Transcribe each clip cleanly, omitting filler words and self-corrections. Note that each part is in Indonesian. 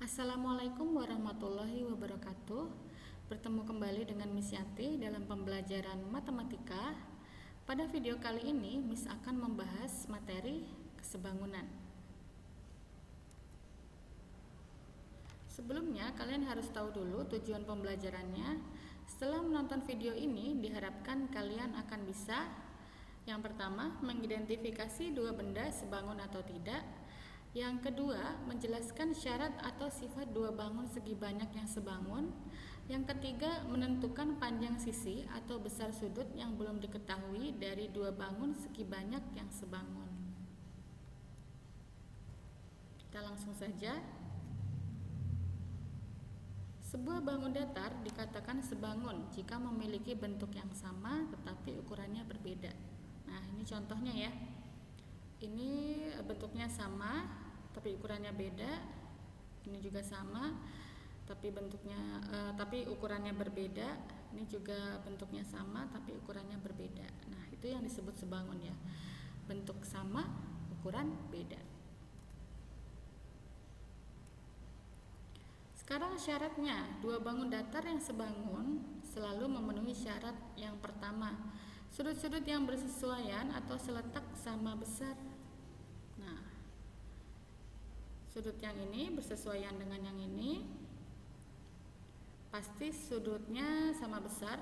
Assalamualaikum warahmatullahi wabarakatuh. Bertemu kembali dengan Miss Yati dalam pembelajaran matematika. Pada video kali ini, Miss akan membahas materi kesebangunan. Sebelumnya, kalian harus tahu dulu tujuan pembelajarannya. Setelah menonton video ini, diharapkan kalian akan bisa: yang pertama, mengidentifikasi dua benda sebangun atau tidak. Yang kedua, menjelaskan syarat atau sifat dua bangun segi banyak yang sebangun. Yang ketiga, menentukan panjang sisi atau besar sudut yang belum diketahui dari dua bangun segi banyak yang sebangun. Kita langsung saja. Sebuah bangun datar dikatakan sebangun jika memiliki bentuk yang sama tetapi ukurannya berbeda. Nah, ini contohnya ya. Ini bentuknya sama tapi ukurannya beda. Ini juga sama tapi tapi ukurannya berbeda. Ini juga bentuknya sama tapi ukurannya berbeda. Nah, itu yang disebut sebangun ya. Bentuk sama, ukuran beda. Sekarang syaratnya, dua bangun datar yang sebangun selalu memenuhi syarat yang pertama. Sudut-sudut yang bersesuaian atau seletak sama besar. Nah, sudut yang ini bersesuaian dengan yang ini, pasti sudutnya sama besar.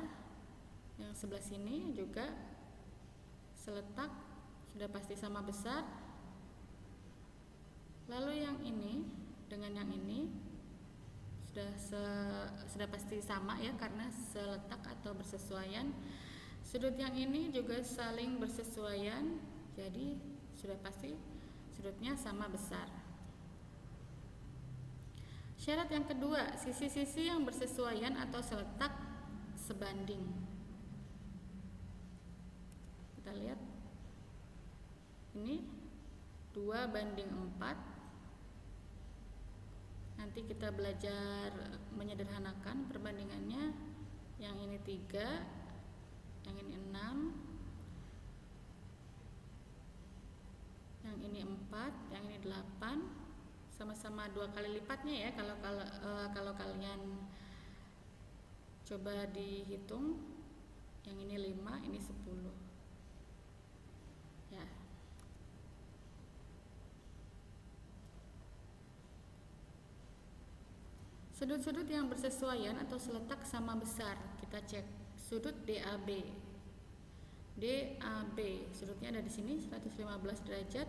Yang sebelah sini juga seletak, sudah pasti sama besar. Lalu yang ini dengan yang ini sudah pasti sama ya, karena seletak atau bersesuaian. Sudut yang ini juga saling bersesuaian, jadi sudah pasti sudutnya sama besar. Syarat yang kedua, sisi-sisi yang bersesuaian atau seletak sebanding. Kita lihat, ini 2:4. Nanti kita belajar menyederhanakan perbandingannya. Yang ini 3, yang ini 6, yang ini 4, yang ini 8. Sama-sama 2 kali lipatnya ya. Kalau kalian coba dihitung, yang ini 5, ini 10 ya. Sudut-sudut yang bersesuaian atau seletak sama besar, kita cek. Sudut DAB. DAB, sudutnya ada di sini 115 derajat.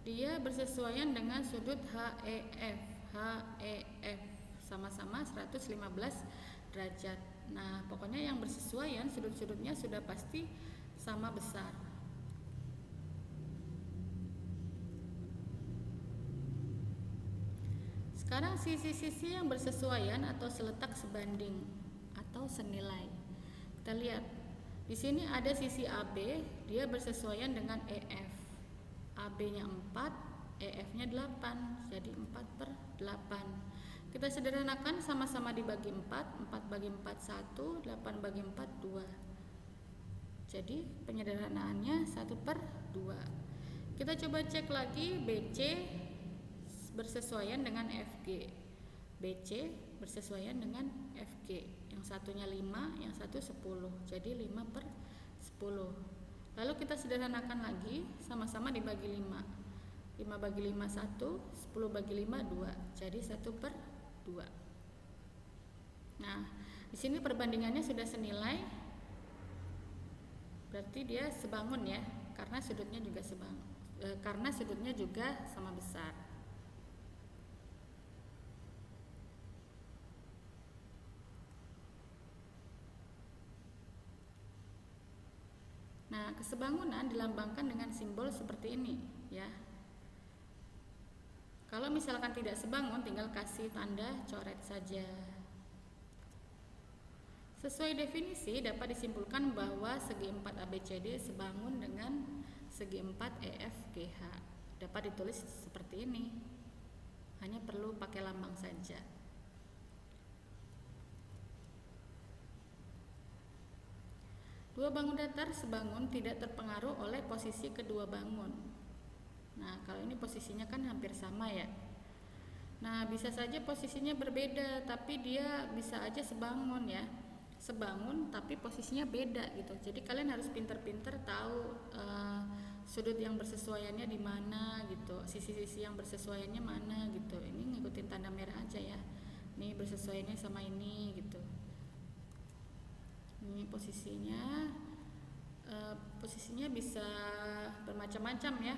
Dia bersesuaian dengan sudut HEF. HEF sama-sama 115 derajat. Nah, pokoknya yang bersesuaian sudut-sudutnya sudah pasti sama besar. Sekarang sisi-sisi yang bersesuaian atau seletak sebanding atau senilai. Kita lihat, di sini ada sisi AB, dia bersesuaian dengan EF. AB-nya 4, EF-nya 8, jadi 4/8. Kita sederhanakan, sama-sama dibagi 4, 4/4 1, 8/4 2. Jadi penyederhanaannya 1/2. Kita coba cek lagi, BC bersesuaian dengan FG. BC bersesuaian dengan FG. Yang satunya 5, yang satu 10. Jadi 5/10. Lalu kita sederhanakan lagi, sama-sama dibagi 5. 5/5 1, 10/5 2. Jadi 1/2. Nah, di sini perbandingannya sudah senilai. Berarti dia sebangun ya, karena sudutnya juga sama besar. Nah, kesebangunan dilambangkan dengan simbol seperti ini ya. Kalau misalkan tidak sebangun, tinggal kasih tanda coret saja. Sesuai definisi, dapat disimpulkan bahwa segi 4 ABCD sebangun dengan segi 4 EFGH. Dapat ditulis seperti ini. Hanya perlu pakai lambang saja. Dua bangun datar sebangun tidak terpengaruh oleh posisi kedua bangun. Nah, kalau ini posisinya kan hampir sama ya. Nah, bisa saja posisinya berbeda, tapi dia bisa aja sebangun ya. Sebangun tapi posisinya beda gitu. Jadi kalian harus pinter-pinter tahu sudut yang bersesuaiannya di mana gitu. Sisi-sisi yang bersesuaiannya mana gitu. Ini ngikutin tanda merah aja ya. Nih bersesuaiannya sama ini gitu. Ini posisinya posisinya bisa bermacam-macam ya.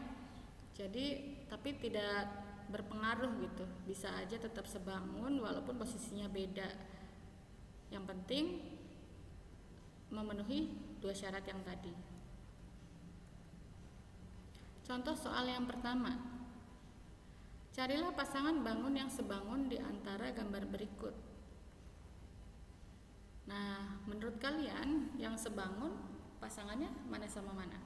Jadi tapi tidak berpengaruh gitu, bisa aja tetap sebangun walaupun posisinya beda. Yang penting memenuhi dua syarat yang tadi. Contoh soal yang pertama, carilah pasangan bangun yang sebangun di antara gambar berikut. Nah, menurut kalian yang sebangun pasangannya mana sama mana?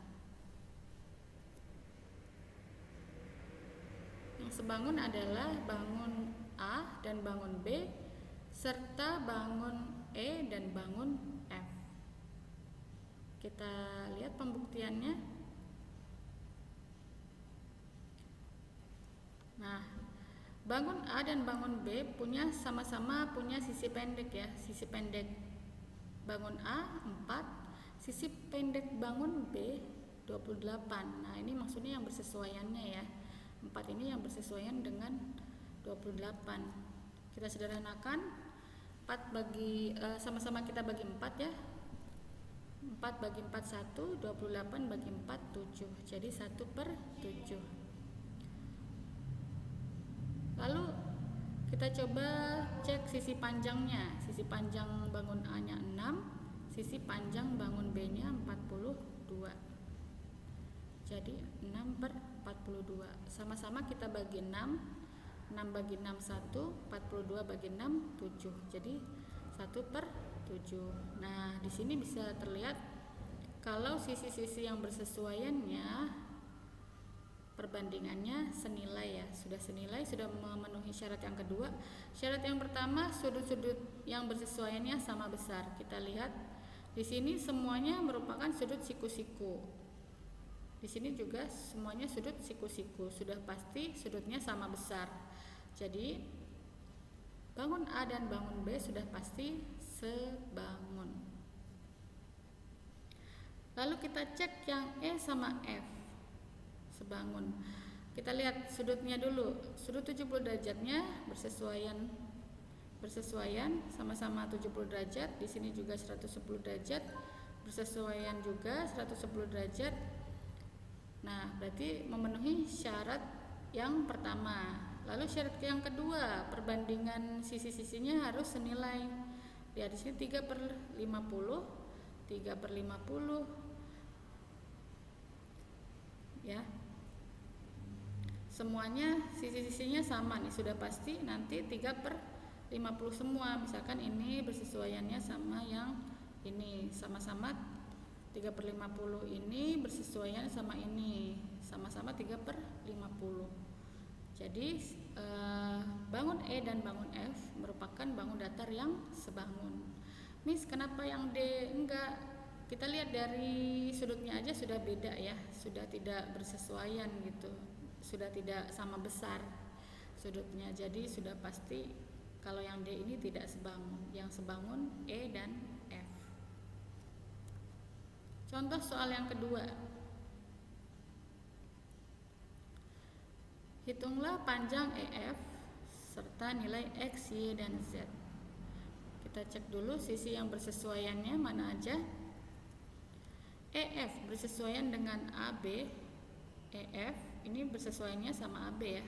Yang sebangun adalah bangun A dan bangun B serta bangun E dan bangun F. Kita lihat pembuktiannya. Nah, bangun A dan bangun B sama-sama punya sisi pendek ya, sisi pendek bangun A 4, sisi pendek bangun B 28. Nah, ini maksudnya yang bersesuaiannya ya. 4 ini yang bersesuaian dengan 28. Kita sederhanakan, 4 bagi sama-sama kita bagi 4 ya. 4 bagi 4 1, 28 bagi 4 7. Jadi 1/7. Lalu kita coba cek sisi panjangnya. Sisi panjang bangun A-nya 6, sisi panjang bangun B-nya 42. Jadi 6/42. Sama-sama kita bagi 6. 6 bagi 6 1, 42 bagi 6 7. Jadi 1/7. Nah, di sini bisa terlihat kalau sisi-sisi yang bersesuaiannya perbandingannya senilai ya, sudah senilai, sudah memenuhi syarat yang kedua. Syarat yang pertama, sudut-sudut yang bersesuaiannya sama besar. Kita lihat di sini semuanya merupakan sudut siku-siku. Di sini juga semuanya sudut siku-siku, sudah pasti sudutnya sama besar. Jadi bangun A dan bangun B sudah pasti sebangun. Lalu kita cek yang E sama F sebangun. Kita lihat sudutnya dulu. Sudut 70 derajatnya bersesuaian sama-sama 70 derajat. Di sini juga 110 derajat. Bersesuaian juga 110 derajat. Nah, berarti memenuhi syarat yang pertama. Lalu syarat yang kedua, perbandingan sisi-sisinya harus senilai. Lihat di sini 3/50, 3/50 ya. Semuanya sisi-sisinya sama nih, sudah pasti nanti 3/50 semua. Misalkan ini bersesuaiannya sama yang ini, sama-sama 3/50 ini bersesuaian sama ini, sama-sama 3/50. Jadi bangun E dan bangun F merupakan bangun datar yang sebangun. Miss, kenapa yang D enggak? Kita lihat dari sudutnya aja sudah beda ya, sudah tidak bersesuaian gitu, sudah tidak sama besar sudutnya. Jadi sudah pasti kalau yang D ini tidak sebangun. Yang sebangun E dan F. Contoh soal yang kedua. Hitunglah panjang EF serta nilai X, Y, dan Z. Kita cek dulu sisi yang bersesuaiannya mana aja. EF bersesuaian dengan AB. EF ini bersesuaiannya sama AB ya.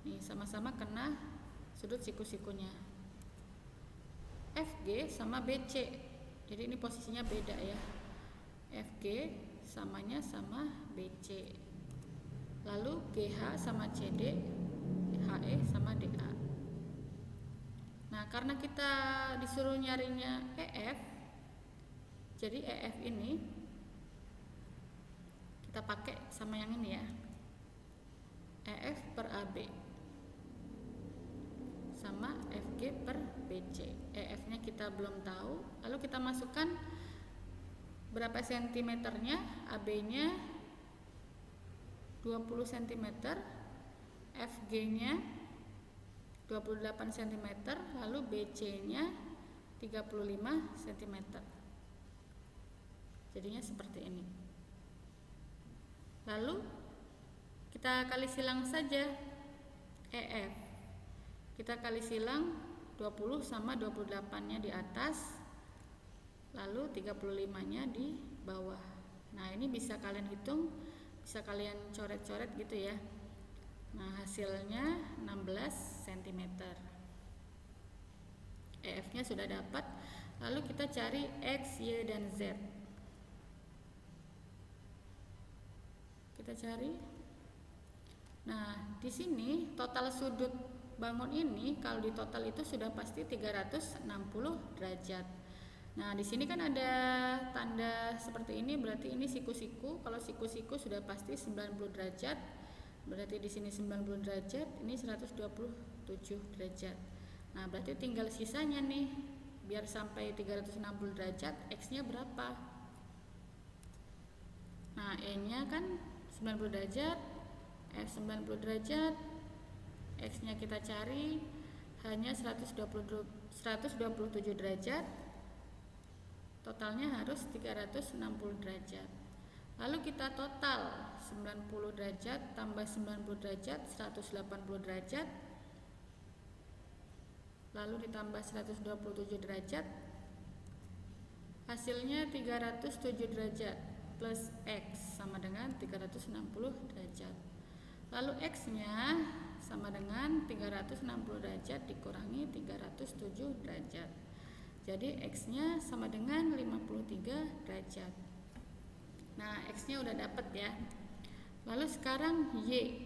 Nih sama-sama kena sudut siku-sikunya. FG sama BC. Jadi ini posisinya beda ya. FG samanya sama BC. Lalu GH sama CD, HE sama DA. Nah, karena kita disuruh nyarinya EF, jadi EF ini kita pakai sama yang ini ya, EF per AB sama FG per BC. EF nya kita belum tahu, lalu kita masukkan berapa sentimeternya, AB nya 20 cm, FG nya 28 cm, lalu BC-nya 35 cm. Jadinya seperti ini. Lalu kita kali silang saja EF. Kita kali silang 20 sama 28-nya di atas, lalu 35-nya di bawah. Nah, ini bisa kalian hitung, bisa kalian coret-coret gitu ya. Nah, hasilnya 16 cm. EF-nya sudah dapat. Lalu kita cari X, Y, dan Z. Kita cari. Nah, di sini total sudut bangun ini kalau di total itu sudah pasti 360 derajat. Nah, di sini kan ada tanda seperti ini, berarti ini siku-siku. Kalau siku-siku sudah pasti 90 derajat. Berarti di sini 90 derajat, ini 127 derajat. Nah, berarti tinggal sisanya nih. Biar sampai 360 derajat, X-nya berapa? Nah, E-nya kan 90 derajat, F 90 derajat, X-nya kita cari hanya 127 derajat. Totalnya harus 360 derajat. Lalu kita total 90 derajat tambah 90 derajat 180 derajat. Lalu ditambah 127 derajat. Hasilnya 307 derajat plus X sama dengan 360 derajat. Lalu X-nya sama dengan 360 derajat dikurangi 307 derajat. Jadi X-nya sama dengan 53 derajat. Nah, X-nya udah dapet ya. Lalu sekarang Y.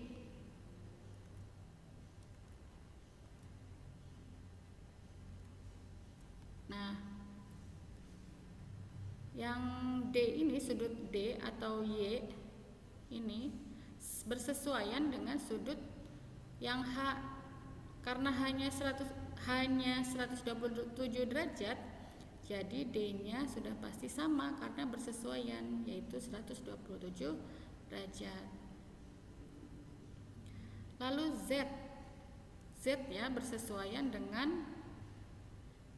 Nah, yang D ini, sudut D atau Y ini bersesuaian dengan sudut yang H. Karena hanya 127 derajat, jadi D-nya sudah pasti sama karena bersesuaian, yaitu 127 derajat. Lalu Z. Z ya bersesuaian dengan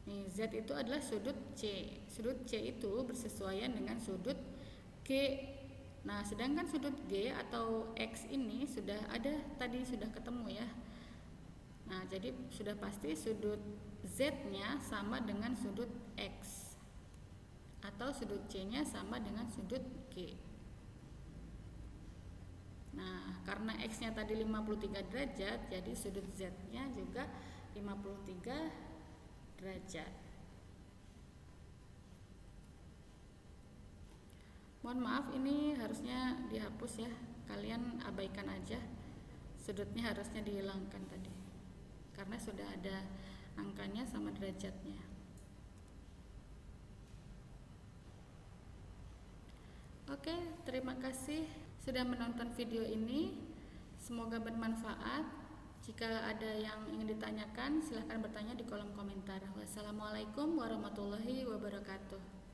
nih, Z itu adalah sudut C. Sudut C itu bersesuaian dengan sudut G. Nah, sedangkan sudut G atau X ini sudah ada tadi, sudah ketemu ya. Nah, jadi sudah pasti sudut Z-nya sama dengan sudut X atau sudut C-nya sama dengan sudut G. Nah, karena X-nya tadi 53 derajat, jadi sudut Z-nya juga 53 derajat. Mohon maaf, ini harusnya dihapus ya. Kalian abaikan aja. Sudutnya harusnya dihilangkan tadi. Karena sudah ada angkanya sama derajatnya. Oke, terima kasih sudah menonton video ini. Semoga bermanfaat. Jika ada yang ingin ditanyakan, silahkan bertanya di kolom komentar. Wassalamualaikum warahmatullahi wabarakatuh.